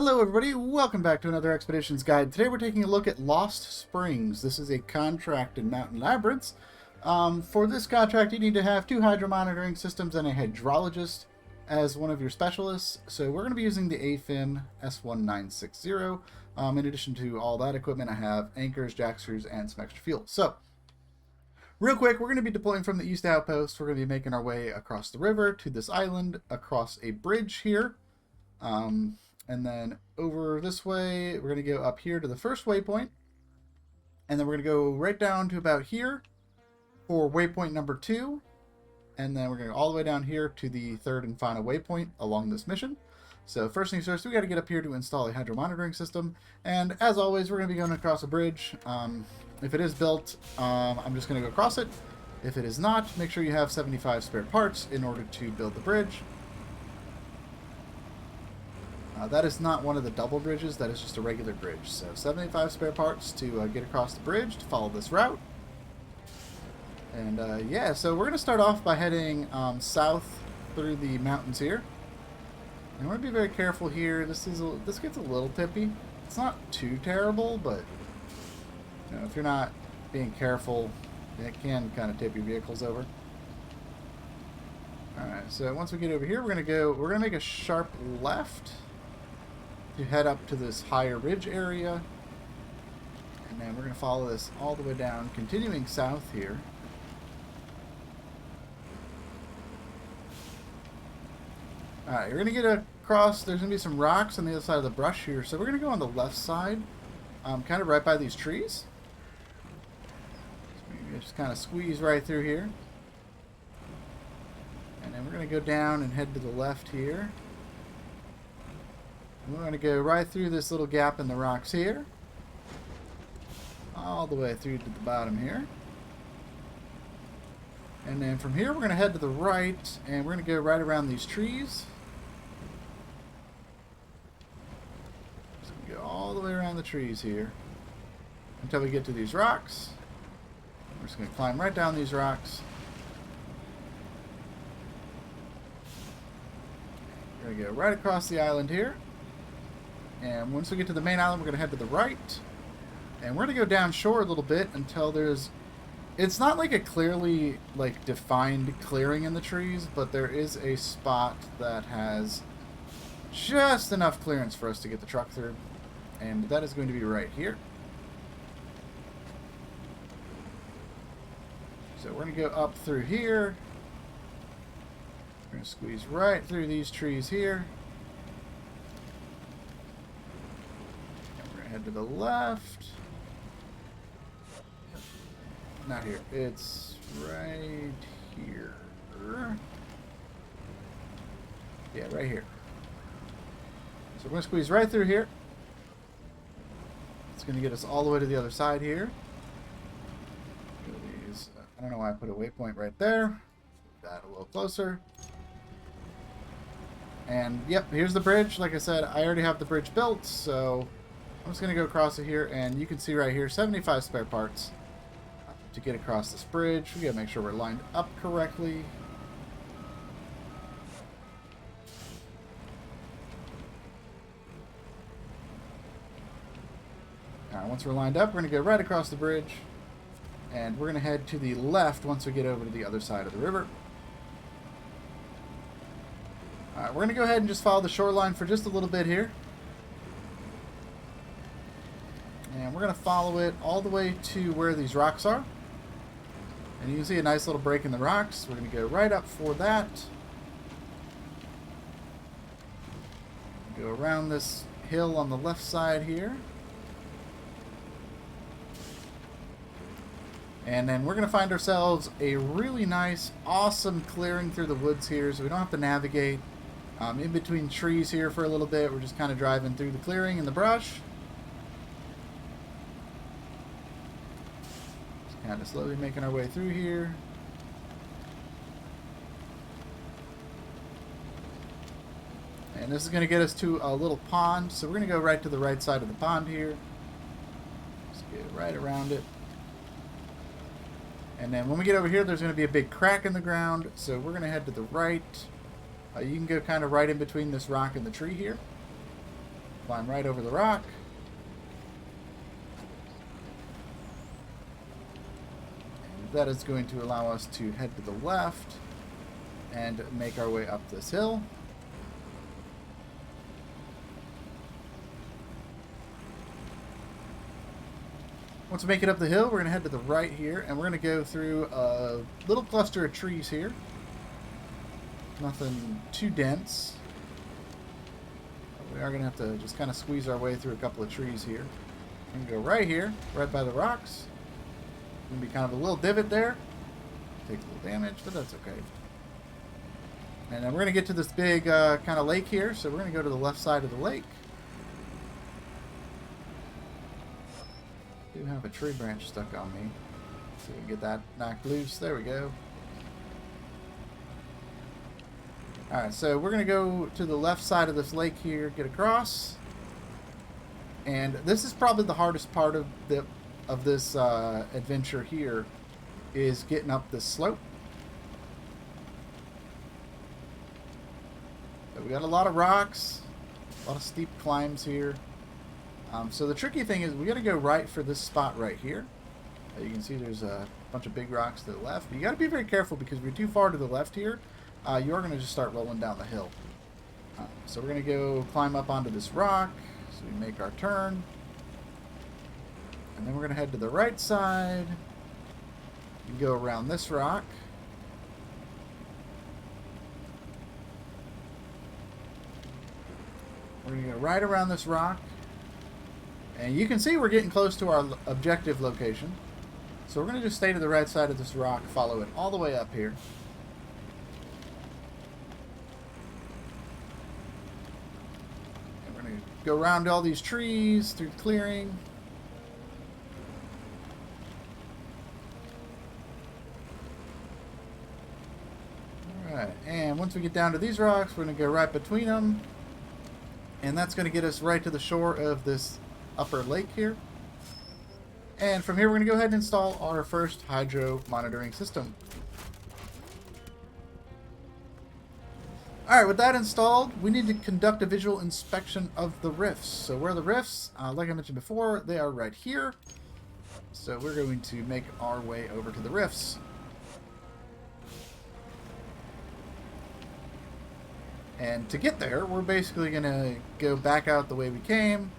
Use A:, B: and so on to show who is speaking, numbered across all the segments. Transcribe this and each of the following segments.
A: Hello everybody, welcome back to another Expeditions Guide. Today we're taking a look at Lost Springs. This is a contract in Mountain Labyrinths. For this contract you need to have 2 hydro monitoring systems and a hydrologist as one of your specialists. So we're going to be using the AFIM S1960. In addition to all that equipment, I have anchors, jack screws, and some extra fuel. So, real quick, we're going to be deploying from the East Outpost. We're going to be making our way across the river to this island, across a bridge here. And then over this way, we're going to go up here to the first waypoint. And then we're going to go right down to about here for waypoint number 2. And then we're going to go all the way down here to the third and final waypoint along this mission. So first things first, we got to get up here to install a hydro monitoring system. And as always, we're going to be going across a bridge. If it is built, I'm just going to go across it. If it is not, make sure you have 75 spare parts in order to build the bridge. That is not one of the double bridges, that is just a regular bridge. So 75 spare parts to get across the bridge to follow this route. And yeah, so we're going to start off by heading south through the mountains here. And we're going to be very careful here. This gets a little tippy. It's not too terrible, but you know, if you're not being careful, it can kind of tip your vehicles over. Alright, so once we get over here, we're going to make a sharp left to head up to this higher ridge area, and then we're going to follow this all the way down, continuing south here. Alright, you're going to get across, there's going to be some rocks on the other side of the brush here, so we're going to go on the left side, kind of right by these trees. So just kind of squeeze right through here. And then we're going to go down and head to the left here. We're going to go right through this little gap in the rocks here, all the way through to the bottom here. And then from here we're going to head to the right, and we're going to go right around these trees. Just going to go all the way around the trees here until we get to these rocks. We're just going to climb right down these rocks. We're going to go right across the island here. And once we get to the main island, we're going to head to the right. And we're going to go down shore a little bit until there's... It's not like a clearly defined clearing in the trees, but there is a spot that has just enough clearance for us to get the truck through. And that is going to be right here. So we're going to go up through here. We're going to squeeze right through these trees here. Head to the left. Not here. It's right here. Yeah, right here. So we're going to squeeze right through here. It's going to get us all the way to the other side here. I don't know why I put a waypoint right there. Move that a little closer. And yep, here's the bridge. Like I said, I already have the bridge built, so I'm just going to go across it here, and you can see right here, 75 spare parts to get across this bridge. We got to make sure we're lined up correctly. Alright, once we're lined up, we're going to go right across the bridge, and we're going to head to the left once we get over to the other side of the river. Alright, we're going to go ahead and just follow the shoreline for just a little bit here. And we're going to follow it all the way to where these rocks are. And you can see a nice little break in the rocks. We're going to go right up for that. Go around this hill on the left side here. And then we're going to find ourselves a really nice, awesome clearing through the woods here, so we don't have to navigate in between trees here for a little bit. We're just kind of driving through the clearing in the brush. Kind of slowly making our way through here. And this is going to get us to a little pond, so we're going to go right to the right side of the pond here. Just get right around it. And then when we get over here, there's going to be a big crack in the ground, so we're going to head to the right. You can go kind of right in between this rock and the tree here. climb right over the rock. And that is going to allow us to head to the left and make our way up this hill. Once we make it up the hill, we're going to head to the right here, and we're going to go through a little cluster of trees here. Nothing too dense. We are going to have to just kind of squeeze our way through a couple of trees here. We're going to go right here, right by the rocks. Going to be kind of a little divot there. Takes a little damage, but that's okay. And then we're going to get to this big kind of lake here, so we're going to go to the left side of the lake. I do have a tree branch stuck on me, so we can get that knocked loose. There we go. Alright, so we're going to go to the left side of this lake here, get across. And this is probably the hardest part of this adventure here, is getting up this slope. So we got a lot of rocks, a lot of steep climbs here. So the tricky thing is we got to go right for this spot right here. You can see there's a bunch of big rocks to the left. But you got to be very careful, because if you're too far to the left here, you are going to just start rolling down the hill. So we're going to go climb up onto this rock. So we make our turn. And then we're going to head to the right side. And go around this rock. We're going to go right around this rock. And you can see we're getting close to our objective location. So we're going to just stay to the right side of this rock, follow it all the way up here. And we're going to go around all these trees, through the clearing. Alright, and once we get down to these rocks, we're going to go right between them. And that's going to get us right to the shore of this upper lake here. And from here we're going to go ahead and install our first hydro monitoring system. Alright, with that installed, we need to conduct a visual inspection of the rifts. So where are the rifts? Like I mentioned before, they are right here. So we're going to make our way over to the rifts. And to get there, we're basically going to go back out the way we came.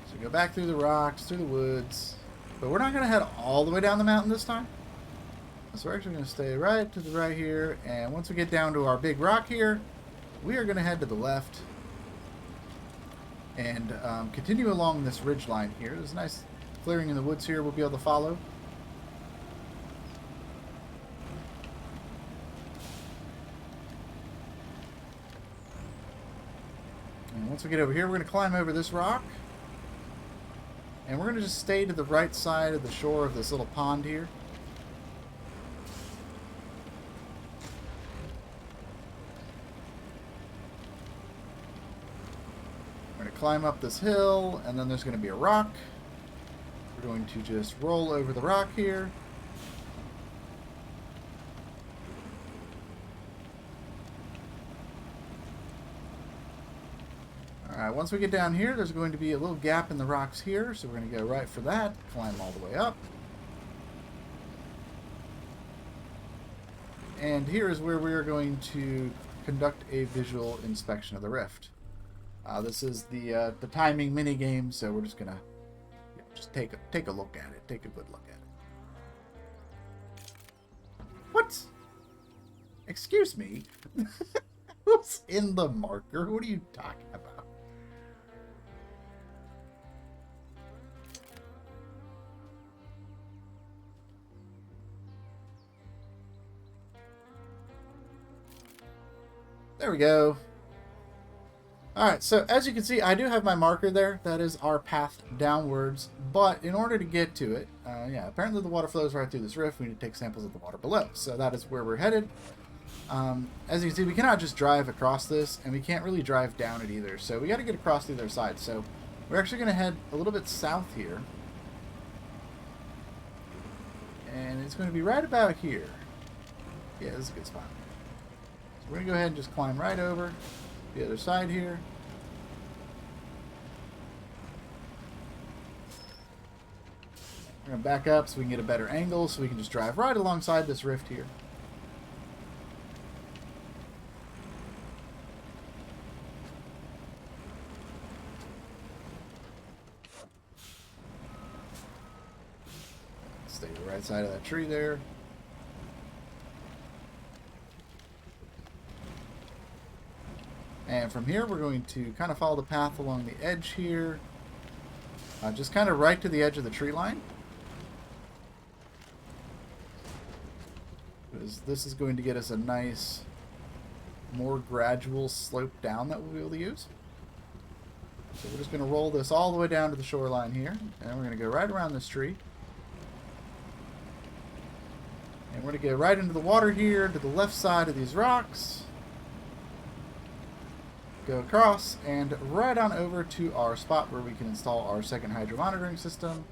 A: So go back through the rocks, through the woods. But we're not going to head all the way down the mountain this time. So we're actually going to stay right to the right here. And once we get down to our big rock here, we are going to head to the left. And continue along this ridge line here. There's a nice clearing in the woods here we'll be able to follow. And once we get over here, we're going to climb over this rock. And we're going to just stay to the right side of the shore of this little pond here. We're going to climb up this hill, and then there's going to be a rock. We're going to just roll over the rock here. Alright, once we get down here, there's going to be a little gap in the rocks here, so we're going to go right for that, climb all the way up. And here is where we are going to conduct a visual inspection of the rift. This is the timing mini game, so we're just going to just take a look at it, take a good look at it. What? Excuse me? What's in the marker? What are you talking about? There we go. Alright, so as you can see, I do have my marker there. That is our path downwards. But in order to get to it, yeah, apparently the water flows right through this rift. We need to take samples of the water below. So that is where we're headed. As you can see, we cannot just drive across this, and we can't really drive down it either. So we got to get across the other side. So we're actually going to head a little bit south here. And it's going to be right about here. Yeah, this is a good spot. So we're going to go ahead and just climb right over the other side here. We're going to back up so we can get a better angle so we can just drive right alongside this rift here. Stay to the right side of that tree there. And from here, we're going to kind of follow the path along the edge here. Just kind of right to the edge of the tree line. Because this is going to get us a nice, more gradual slope down that we'll be able to use. So we're just going to roll this all the way down to the shoreline here. And we're going to go right around this tree. And we're going to get right into the water here, to the left side of these rocks. Go across and right on over to our spot where we can install our second hydro monitoring system.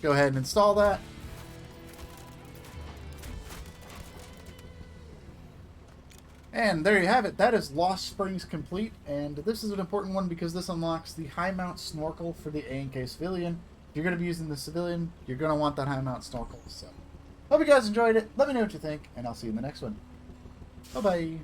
A: Go ahead and install that. And there you have it. That is Lost Springs complete. And this is an important one because this unlocks the high mount snorkel for the A&K civilian. If you're going to be using the civilian, you're going to want that high mount snorkel. So, hope you guys enjoyed it. Let me know what you think, and I'll see you in the next one. Bye-bye.